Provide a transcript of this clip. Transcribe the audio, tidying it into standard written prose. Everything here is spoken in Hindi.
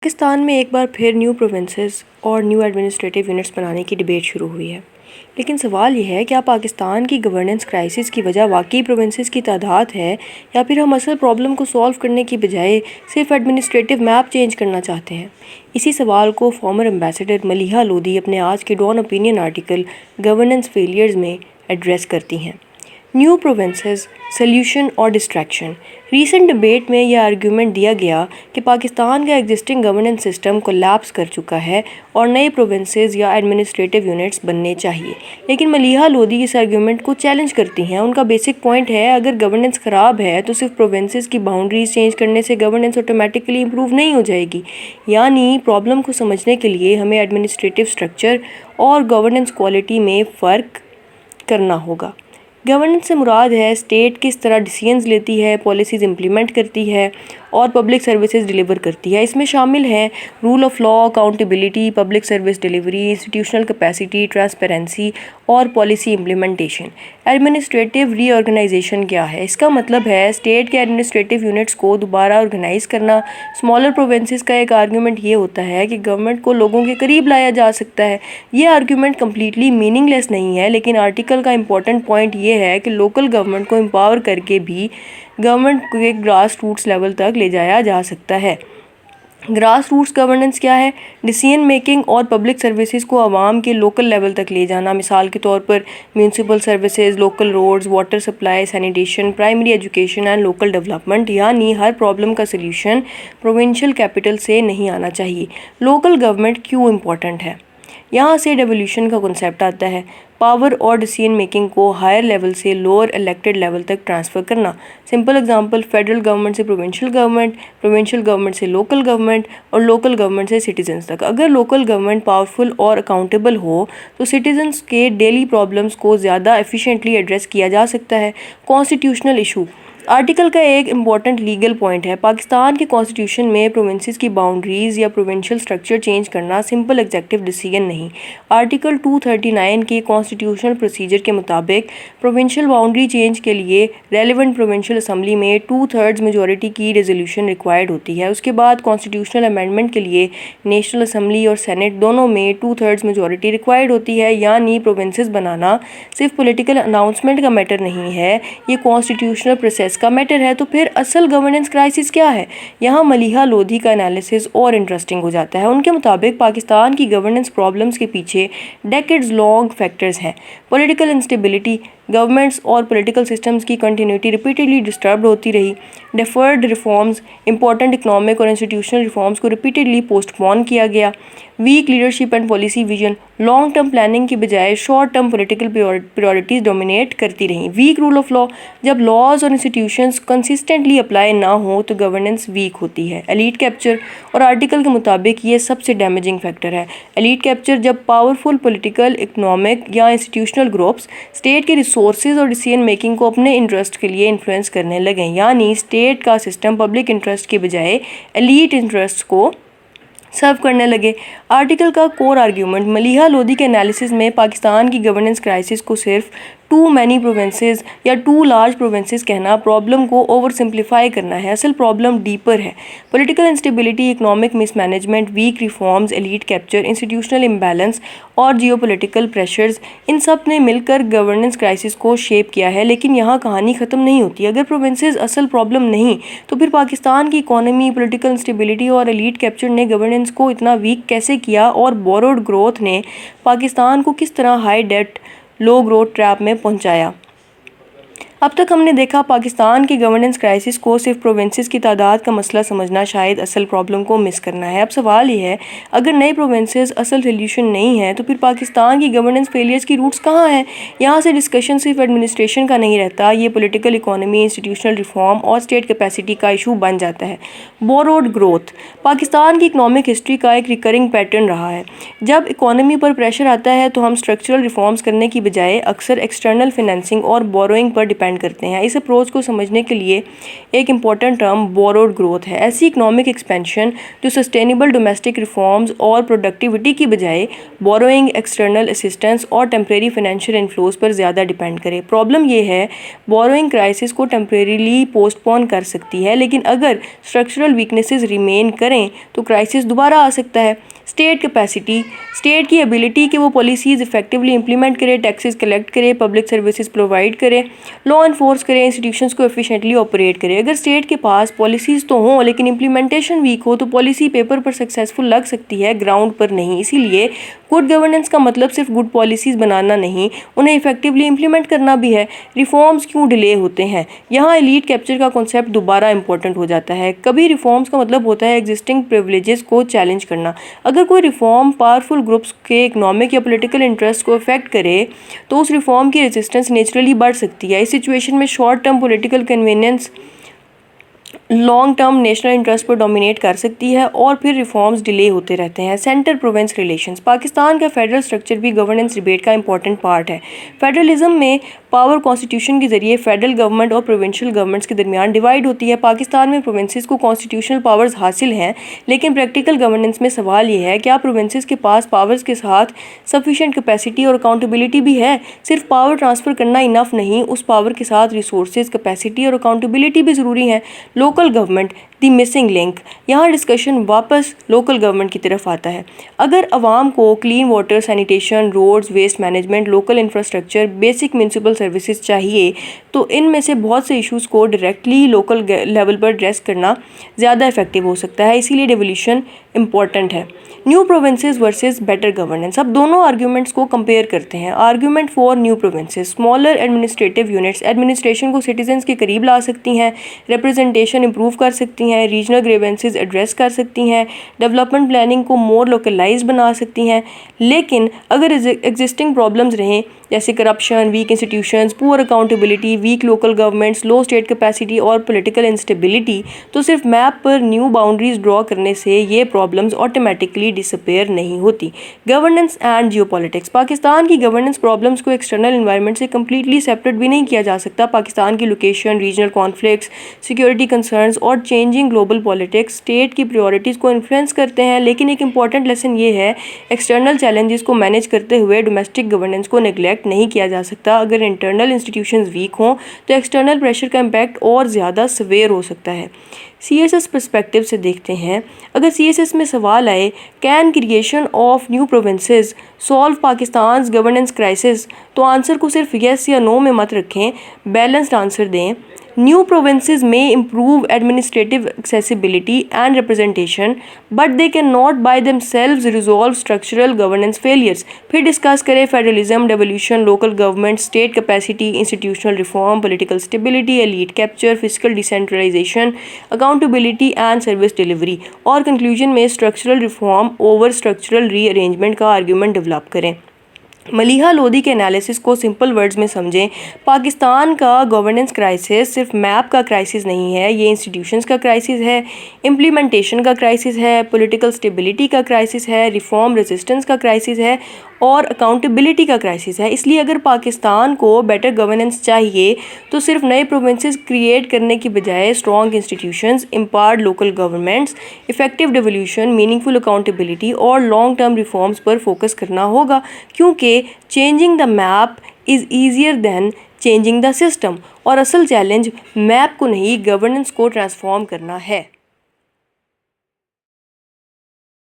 पाकिस्तान में एक बार फिर न्यू प्रोविंसेस और न्यू एडमिनिस्ट्रेटिव यूनिट्स बनाने की डिबेट शुरू हुई है। लेकिन सवाल यह है, क्या पाकिस्तान की गवर्नेंस क्राइसिस की वजह वाकई प्रोविंसेस की तादाद है, या फिर हम असल प्रॉब्लम को सॉल्व करने की बजाय सिर्फ एडमिनिस्ट्रेटिव मैप चेंज करना चाहते हैं। इसी सवाल को फॉर्मर एम्बेसडर मलिहा लोधी अपने आज के Dawn opinion article governance failures में एड्रेस करती हैं। न्यू प्रोविंसेस, सॉल्यूशन और डिस्ट्रैक्शन। रीसेंट डिबेट में यह आर्गूमेंट दिया गया कि पाकिस्तान का एग्जिस्टिंग गवर्नेंस सिस्टम कोलैप्स कर चुका है और नए प्रोविंसेस या एडमिनिस्ट्रेटिव यूनिट्स बनने चाहिए। लेकिन मलिहा लोधी इस आर्गूमेंट को चैलेंज करती हैं। उनका बेसिक पॉइंट है, अगर गवर्नेंस ख़राब है तो सिर्फ प्रोविंसेस की बाउंड्रीज चेंज करने से गवर्नेंस ऑटोमेटिकली इंप्रूव नहीं हो जाएगी। यानी प्रॉब्लम को समझने के लिए हमें एडमिनिस्ट्रेटिव स्ट्रक्चर और गवर्नेंस क्वालिटी में फ़र्क करना होगा। गवर्नेंस से मुराद है स्टेट किस तरह डिसीजंस लेती है, पॉलिसीज़ इम्प्लीमेंट करती है और पब्लिक सर्विसेज डिलीवर करती है। इसमें शामिल हैं rule of law, accountability, public service delivery, institutional capacity, transparency और पॉलिसी इम्प्लीमेंटेशन। एडमिनिस्ट्रेटिव रीऑर्गेनाइजेशन क्या है? इसका मतलब है स्टेट के एडमिनिस्ट्रेटिव यूनिट्स को दोबारा ऑर्गेनाइज करना। स्मॉलर प्रोविंसेस का एक आर्गूमेंट ये होता है कि गवर्नमेंट को लोगों के करीब लाया जा सकता है। ये आर्गूमेंट कम्प्लीटली मीनिंगलेस नहीं है, लेकिन आर्टिकल का इंपॉर्टेंट पॉइंट ये है कि लोकल गवर्नमेंट को एम्पावर करके भी गवर्नमेंट के ग्रास रूट्स लेवल तक ले जाया जा सकता है। ग्रास रूट्स गवर्नेंस क्या है? डिसीजन मेकिंग और पब्लिक सर्विसेज को आवाम के लोकल लेवल तक ले जाना। मिसाल के तौर पर municipal services, local roads, water supply, sanitation, primary education and local development. यानी हर प्रॉब्लम का सल्यूशन प्रोविंशियल कैपिटल से नहीं आना चाहिए। लोकल गवर्नमेंट क्यों इम्पोर्टेंट है? यहाँ से डेवोल्यूशन का कॉन्सेप्ट आता है। पावर और डिसीजन मेकिंग को हायर लेवल से लोअर इलेक्टेड लेवल तक ट्रांसफ़र करना। सिंपल एग्जांपल, फेडरल गवर्नमेंट से प्रोविंशियल गवर्नमेंट, प्रोविंशियल गवर्नमेंट से लोकल गवर्नमेंट और लोकल गवर्नमेंट से सिटीजन्स तक। अगर लोकल गवर्नमेंट पावरफुल और अकाउंटेबल हो तो सिटीजन्स के डेली प्रॉब्लम्स को ज़्यादा एफिशिएंटली एड्रेस किया जा सकता है। कॉन्स्टिट्यूशनल इशू आर्टिकल का एक इम्पॉर्टेंट लीगल पॉइंट है। पाकिस्तान के कॉन्स्टिट्यूशन में प्रोविंसेस की बाउंड्रीज़ या प्रोविंशियल स्ट्रक्चर चेंज करना सिंपल एग्जेक्टिव डिसीजन नहीं। आर्टिकल 239 के कॉन्स्टिट्यूशनल प्रोसीजर के मुताबिक प्रोविंशियल बाउंड्री चेंज के लिए रेलिवेंट प्रोविंशियल असम्बली में 2/3 मेजॉरिटी की रेजोल्यूशन रिक्वायर्ड होती है। उसके बाद कॉन्स्टिट्यूशनल अमेंडमेंट के लिए नेशनल असम्बली और सेनेट दोनों में 2/3 मेजॉरिटी रिक्वायर्ड होती है। यानी प्रोविंसेस बनाना सिर्फ पॉलिटिकल अनाउंसमेंट का मैटर नहीं है, ये कॉन्स्टिट्यूशनल प्रोसेस का मैटर है। तो फिर असल गवर्नेंस क्राइसिस क्या है? यहाँ मलिहा लोधी का एनालिसिस और इंटरेस्टिंग हो जाता है। उनके मुताबिक पाकिस्तान की गवर्नेंस प्रॉब्लम्स के पीछे डेकेड्स लॉन्ग फैक्टर्स हैं। पॉलिटिकल इंस्टेबिलिटी, गवर्नमेंट्स और पॉलिटिकल सिस्टम्स की कंटिन्यूटी रिपीटेडली डिस्टर्ब होती रही। डेफर्ड रिफॉर्म्स, इंपॉर्टेंट इकोनॉमिक और इंस्टीट्यूशनल रिफॉर्म्स को रिपीटेडली पोस्टपोन किया गया। Weak leadership and policy vision, long term planning की बजाय short term political priorities dominate करती रहीं। वीक रूल ऑफ लॉ, जब लॉज और इंस्टीट्यूशंस कंसिस्टेंटली अप्लाई ना हो तो गवर्नेंस वीक होती है। एलीट कैप्चर, और आर्टिकल के मुताबिक ये सबसे डैमेजिंग फैक्टर है। एलीट कैप्चर, जब पावरफुल पॉलिटिकल, इकोनॉमिक या इंस्टीट्यूशनल ग्रुप्स स्टेट के रिसोर्सेज और डिसीजन मेकिंग को अपने इंटरेस्ट के लिए इन्फ्लुएंस करने लगें। यानी स्टेट का सिस्टम पब्लिक इंटरेस्ट के बजाय एलीट इंटरेस्ट को सर्व करने लगे। आर्टिकल का कोर आर्ग्यूमेंट मलिहा लोधी के एनालिसिस में पाकिस्तान की गवर्नेंस क्राइसिस को सिर्फ टू मैनी प्रोविंसेस या टू लार्ज प्रोविंसेस कहना प्रॉब्लम को ओवर सिंप्लीफाई करना है। असल प्रॉब्लम डीपर है। Political instability, economic mismanagement, weak reforms, elite capture, institutional imbalance और जियोपॉलिटिकल प्रेशर्स, इन सब ने मिलकर गवर्नेंस क्राइसिस को शेप किया है। लेकिन यहाँ कहानी ख़त्म नहीं होती। अगर प्रोविंसेस असल प्रॉब्लम नहीं तो फिर पाकिस्तान की इकोनॉमी, पॉलिटिकल इंस्टेबिलिटी और एलीट कैप्चर ने गवर्नेंस को इतना वीक कैसे किया, और बोरोड ग्रोथ ने पाकिस्तान को किस तरह हाई डेट, लो ग्रोथ ट्रैप में पहुंचाया। अब तक हमने देखा पाकिस्तान की गवर्नेंस क्राइसिस को सिर्फ प्रोविंसेस की तादाद का मसला समझना शायद असल प्रॉब्लम को मिस करना है। अब सवाल ये है, अगर नए प्रोविंसेस असल सोल्यूशन नहीं है तो फिर पाकिस्तान की गवर्नेंस फेलियर्स की रूट्स कहाँ हैं? यहाँ से डिस्कशन सिर्फ एडमिनिस्ट्रेशन का नहीं रहता, ये पॉलिटिकल, इकोनॉमी, इंस्टीट्यूशनल रिफॉर्म और स्टेट कैपेसिटी का इशू बन जाता है। बोरोड ग्रोथ पाकिस्तान की इकोनॉमिक हिस्ट्री का एक रिकरिंग पैटर्न रहा है। जब इकोनॉमी पर प्रेशर आता है तो हम स्ट्रक्चरल रिफॉर्म्स करने की बजाय अक्सर एक्सटर्नल फाइनेंसिंग और बोरोइंग पर डिपेंड डिपेंड करते हैं। इस अप्रोच को समझने के लिए एक इम्पॉर्टेंट टर्म बोरोड ग्रोथ है। ऐसी इकोनॉमिक एक्सपेंशन जो सस्टेनेबल डोमेस्टिक रिफॉर्म्स और प्रोडक्टिविटी की बजाय बोरोइंग, एक्सटर्नल असिस्टेंस और टेम्प्रेरी फाइनेंशियल इन्फ्लोज पर ज़्यादा डिपेंड करे। प्रॉब्लम यह है बोरोइंग क्राइसिस को टेम्प्रेरीली पोस्टपोन कर सकती है, लेकिन अगर स्ट्रक्चरल वीकनेसेस रिमेन करें तो क्राइसिस दोबारा आ सकता है। स्टेट कैपेसिटी, स्टेट की एबिलिटी कि वो पॉलिसीज़ इफेक्टिवली इंप्लीमेंट करे, टैक्सेस कलेक्ट करे, पब्लिक सर्विसेज प्रोवाइड करे, लॉ इन्फोर्स करे, इंस्टीट्यूशंस को एफिशिएंटली ऑपरेट करे। अगर स्टेट के पास पॉलिसीज़ तो हों लेकिन इम्प्लीमेंटेशन वीक हो तो पॉलिसी पेपर पर सक्सेसफुल लग सकती है, ग्राउंड पर नहीं। इसीलिए गुड गवर्नेंस का मतलब सिर्फ गुड पॉलिसीज़ बनाना नहीं, उन्हें इफेक्टिवली इंप्लीमेंट करना भी है। रिफॉर्म्स क्यों डिले होते हैं? यहाँ एलीट कैप्चर का कॉन्सेप्ट दोबारा इंपॉर्टेंट हो जाता है। कभी रिफॉर्म्स का मतलब होता है एग्जिस्टिंग प्रिविलेजेस को चैलेंज करना। अगर कोई रिफॉर्म पावरफुल ग्रुप्स के इकोनॉमिक या पॉलिटिकल इंटरेस्ट को अफेक्ट करे तो उस रिफॉर्म की रेजिस्टेंस नेचुरली बढ़ सकती है। इस सिचुएशन में short term political convenience long term national interest पर डोमिनेट कर सकती है और फिर रिफॉर्म्स डिले होते रहते हैं। सेंटर प्रोविंस रिलेशंस, पाकिस्तान का फेडरल स्ट्रक्चर भी गवर्नेंस डिबेट का इंपॉर्टेंट पार्ट है। फेडरलिज्म में पावर कॉन्स्टिट्यूशन के जरिए फेडरल गवर्नमेंट और प्रोविंशियल गवर्नमेंट्स के दरमियान डिवाइड होती है। पाकिस्तान में प्रोविंसेस को कॉन्स्टिट्यूशनल पावर्स हासिल हैं, लेकिन प्रैक्टिकल गवर्नेंस में सवाल ये है क्या प्रोविंसेस के पास पावर्स के साथ सफिशिएंट कैपेसिटी और अकाउंटेबिलिटी भी है? सिर्फ पावर ट्रांसफ़र करना इनफ नहीं, उस पावर के साथ रिसोर्सेज, कैपेसिटी और अकाउंटेबिलिटी भी ज़रूरी है। Local government the missing link, यहाँ डिस्कशन वापस लोकल गवर्नमेंट की तरफ आता है। अगर आवाम को clean water, sanitation, roads, waste management, local infrastructure, basic municipal services चाहिए तो इनमें से बहुत से इश्यूज़ को डायरेक्टली लोकल लेवल पर एड्रेस करना ज़्यादा इफेक्टिव हो सकता है। इसीलिए डिवोल्यूशन इम्पॉर्टेंट है। New provinces versus better governance, अब दोनों आर्ग्यूमेंट्स को कंपेयर करते हैं। Argument for new provinces, smaller administrative units administration को सिटीजन्स के करीब ला सकती हैं, रिप्रेजेंटेशन इंप्रूव कर सकती हैं, रीजनल ग्रीवेंसेस एड्रेस कर सकती हैं, डेवलपमेंट प्लानिंग को मोर लोकलाइज बना सकती हैं। लेकिन अगर एग्जिस्टिंग प्रॉब्लम्स रहें जैसे corruption, weak institutions, poor accountability, weak local governments, low state capacity और पॉलिटिकल इंस्टेबिलिटी, तो सिर्फ मैप पर न्यू बाउंड्रीज ड्रॉ करने से ये प्रॉब्लम्स ऑटोमेटिकली डिसअपेयर नहीं होती। गवर्नेंस एंड जियोपॉलिटिक्स, पाकिस्तान की गवर्नेंस प्रॉब्लम्स को एक्सटर्नल एनवायरनमेंट से कम्प्लीटली सेपरेट भी नहीं किया जा सकता। पाकिस्तान की location, regional conflicts, security concerns और चेंजिंग ग्लोबल पॉलिटिक्स स्टेट की प्रायोरिटीज़ को इन्फ्लुएंस करते हैं। लेकिन एक इंपॉर्टेंट लेसन ये है, एक्सटर्नल चैलेंजेस को मैनेज करते हुए डोमेस्टिक गवर्नेंस को नेग्लेक्ट नहीं किया जा सकता। अगर इंटरनल इंस्टीट्यूशंस वीक हों तो एक्सटर्नल प्रेशर का इम्पैक्ट और ज़्यादा सवेयर हो सकता है। CSS पर्सपेक्टिव से देखते हैं, अगर CSS में सवाल आए can creation of new provinces solve Pakistan governance crisis, तो आंसर को सिर्फ येस या नो में मत रखें, बैलेंस्ड आंसर दें। न्यू प्रोविंसेस में improve administrative accessibility and representation, but they cannot by themselves resolve structural governance failures। फिर डिस्कस करें federalism, devolution, local government, state capacity, institutional reform, political stability, elite capture, physical decentralisation, accountability and service delivery, और कंक्लूजन में structural reform over structural rearrangement का आर्ग्यूमेंट डेवलप करें। मलिहा लोधी के एनालिसिस को सिंपल वर्ड्स में समझें, पाकिस्तान का गवर्नेंस क्राइसिस सिर्फ मैप का क्राइसिस नहीं है, ये इंस्टीट्यूशंस का क्राइसिस है, इम्प्लीमेंटेशन का क्राइसिस है, पॉलिटिकल स्टेबिलिटी का क्राइसिस है, रिफॉर्म रेजिस्टेंस का क्राइसिस है और अकाउंटेबिलिटी का क्राइसिस है। इसलिए अगर पाकिस्तान को बेटर गवर्नेंस चाहिए तो सिर्फ नए प्रोविंसेस क्रिएट करने की बजाय strong institutions, empowered local governments, effective devolution, meaningful accountability और लॉन्ग टर्म रिफॉर्म्स पर फोकस करना होगा, क्योंकि changing the map is easier than changing the system. और असल चैलेंज मैप को नहीं, गवर्नेंस को ट्रांसफॉर्म करना है।